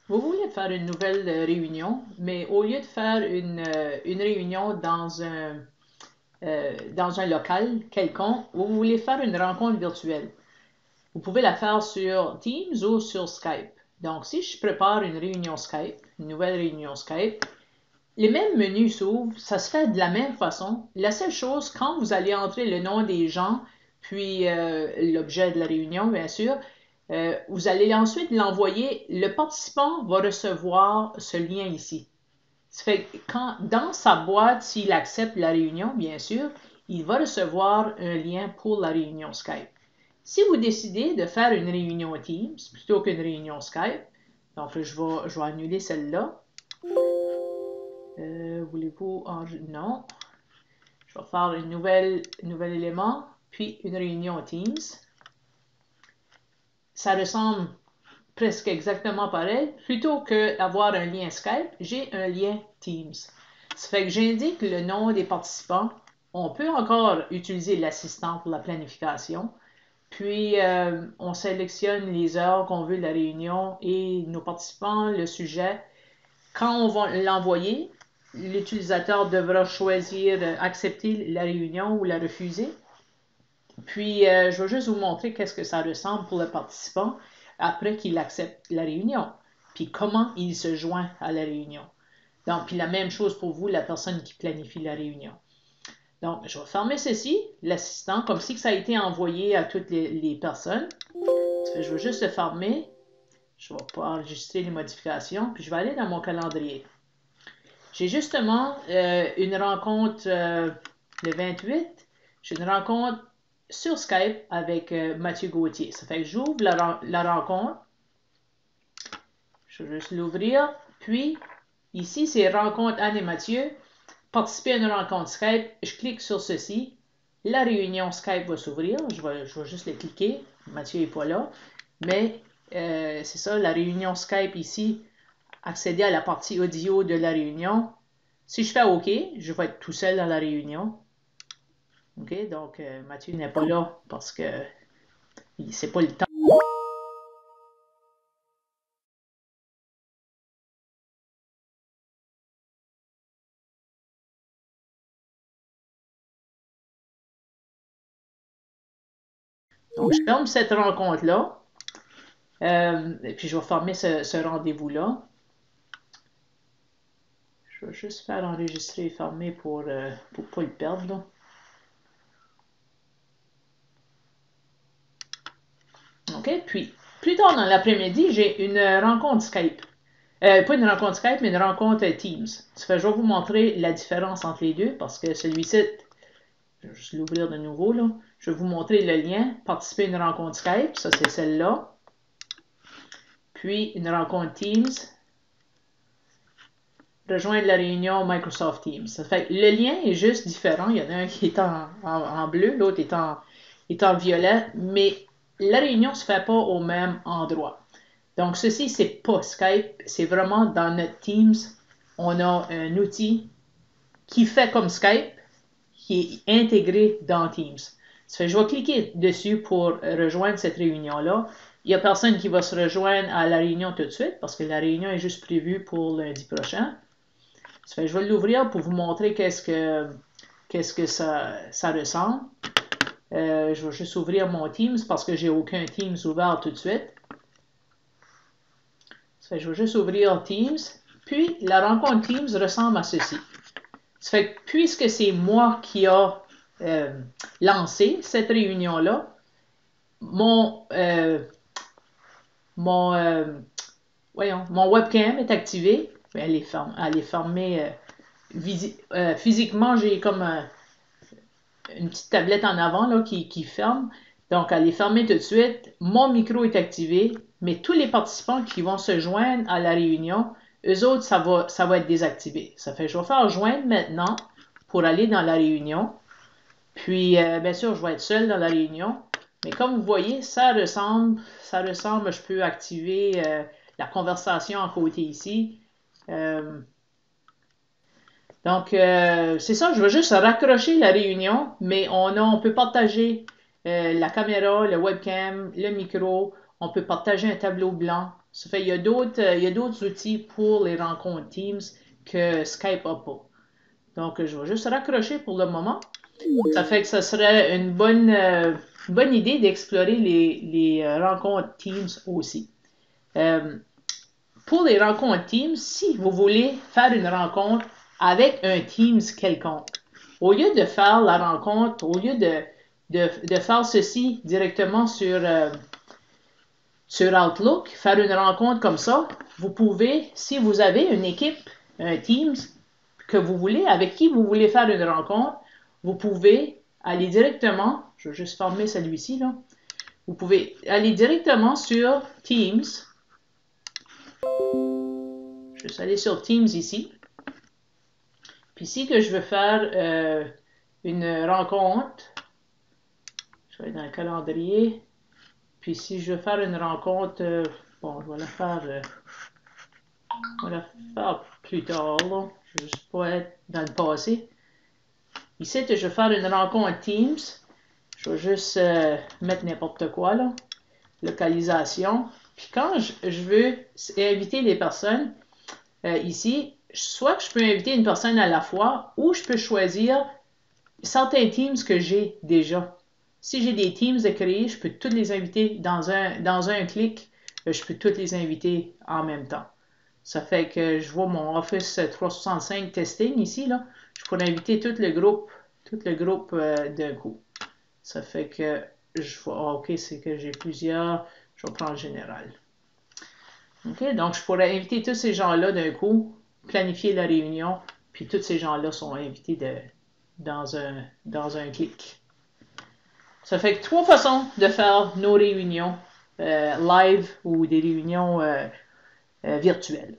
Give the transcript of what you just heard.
Vous voulez faire une nouvelle réunion, mais au lieu de faire une réunion dans un local quelconque, vous voulez faire une rencontre virtuelle. Vous pouvez la faire sur Teams ou sur Skype. Donc, si je prépare une réunion Skype, une nouvelle réunion Skype, les mêmes menus s'ouvrent, ça se fait de la même façon. La seule chose, quand vous allez entrer le nom des gens, puis l'objet de la réunion, bien sûr, vous allez ensuite l'envoyer. Le participant va recevoir ce lien ici. Ça fait que quand, dans sa boîte, s'il accepte la réunion, bien sûr, il va recevoir un lien pour la réunion Skype. Si vous décidez de faire une réunion Teams plutôt qu'une réunion Skype, donc je vais annuler celle-là. Voulez-vous non. Je vais faire un nouvel élément, puis une réunion Teams. Ça ressemble presque exactement pareil. Plutôt que d'avoir un lien Skype, j'ai un lien Teams. Ça fait que j'indique le nom des participants. On peut encore utiliser l'assistant pour la planification. Puis, on sélectionne les heures qu'on veut de la réunion et nos participants, le sujet. Quand on va l'envoyer, l'utilisateur devra choisir accepter la réunion ou la refuser. Puis, je vais juste vous montrer qu'est-ce que ça ressemble pour le participant après qu'il accepte la réunion. Puis, comment il se joint à la réunion. Donc, puis la même chose pour vous, la personne qui planifie la réunion. Donc, je vais fermer ceci, l'assistant, comme si ça a été envoyé à toutes les personnes. Je vais juste le fermer. Je ne vais pas enregistrer les modifications. Puis, je vais aller dans mon calendrier. J'ai justement une rencontre le 28. J'ai une rencontre sur Skype avec Mathieu Gauthier. Ça fait que j'ouvre la rencontre. Je vais juste l'ouvrir. Puis, ici, c'est rencontre Anne et Mathieu. Participer à une rencontre Skype. Je clique sur ceci. La réunion Skype va s'ouvrir. Je vais juste le cliquer. Mathieu n'est pas là. Mais c'est ça, la réunion Skype ici. Accéder à la partie audio de la réunion. Si je fais OK, je vais être tout seul dans la réunion. OK, donc Mathieu n'est pas là parce que c'est pas le temps. Donc, je ferme cette rencontre-là. Et puis, je vais fermer ce rendez-vous-là. Je vais juste faire enregistrer et fermer pour ne pas le perdre. Là. OK, puis, plus tard dans l'après-midi, j'ai une rencontre Skype. Pas une rencontre Skype, mais une rencontre Teams. Ça fait, je vais vous montrer la différence entre les deux parce que celui-ci, je vais juste l'ouvrir de nouveau. Là. Je vais vous montrer le lien. Participer à une rencontre Skype, ça c'est celle-là. Puis une rencontre Teams. Rejoindre la réunion Microsoft Teams. Ça fait que le lien est juste différent. Il y en a un qui est en bleu, l'autre est en violet, mais la réunion ne se fait pas au même endroit. Donc, ceci, c'est pas Skype, c'est vraiment dans notre Teams. On a un outil qui fait comme Skype, qui est intégré dans Teams. Ça fait, je vais cliquer dessus pour rejoindre cette réunion-là. Il n'y a personne qui va se rejoindre à la réunion tout de suite parce que la réunion est juste prévue pour lundi prochain. Ça fait, je vais l'ouvrir pour vous montrer qu'est-ce que ça ressemble. Je vais juste ouvrir mon Teams parce que j'ai aucun Teams ouvert tout de suite. Ça fait, je vais juste ouvrir Teams. Puis, la rencontre Teams ressemble à ceci. Ça fait que puisque c'est moi qui a lancé cette réunion-là, mon webcam est activé. Elle est fermée. Physiquement, j'ai comme une petite tablette en avant là, qui ferme. Donc, elle est fermée tout de suite. Mon micro est activé, mais tous les participants qui vont se joindre à la réunion, eux autres, ça va être désactivé. Ça fait que je vais faire joindre maintenant pour aller dans la réunion. Puis, bien sûr, je vais être seul dans la réunion. Mais comme vous voyez, ça ressemble, je peux activer la conversation à côté ici. Donc, c'est ça, je vais juste raccrocher la réunion, mais on peut partager la caméra, le webcam, le micro, on peut partager un tableau blanc. Ça fait il y a d'autres outils pour les rencontres Teams que Skype n'a pas. Donc, je vais juste raccrocher pour le moment. Ça fait que ça serait une bonne idée d'explorer les rencontres Teams aussi. Pour les rencontres Teams, si vous voulez faire une rencontre avec un Teams quelconque, au lieu de faire la rencontre, au lieu de faire ceci directement sur Outlook, faire une rencontre comme ça, vous pouvez, si vous avez une équipe, un Teams que vous voulez, avec qui vous voulez faire une rencontre, vous pouvez aller directement, je vais juste fermer celui-ci là, vous pouvez aller directement sur Teams. Je vais aller sur Teams ici. Puis ici que je veux faire une rencontre, je vais aller dans le calendrier. Puis si je veux faire une rencontre, bon, je vais la faire plus tard, là. Je ne veux juste pas être dans le passé. Ici, je vais faire une rencontre Teams. Je vais juste mettre n'importe quoi, là. Localisation. Puis quand je veux inviter les personnes, ici, soit que je peux inviter une personne à la fois, ou je peux choisir certains Teams que j'ai déjà. Si j'ai des Teams de créer, je peux toutes les inviter dans un clic. Je peux toutes les inviter en même temps. Ça fait que je vois mon Office 365 testing ici, là. Je pourrais inviter tout le groupe d'un coup. Ça fait que je vois, OK, c'est que j'ai plusieurs. Je vais prendre le général. OK, donc je pourrais inviter tous ces gens-là d'un coup, planifier la réunion, puis tous ces gens-là sont invités dans un clic. Ça fait que 3 façons de faire nos réunions live ou des réunions virtuelles.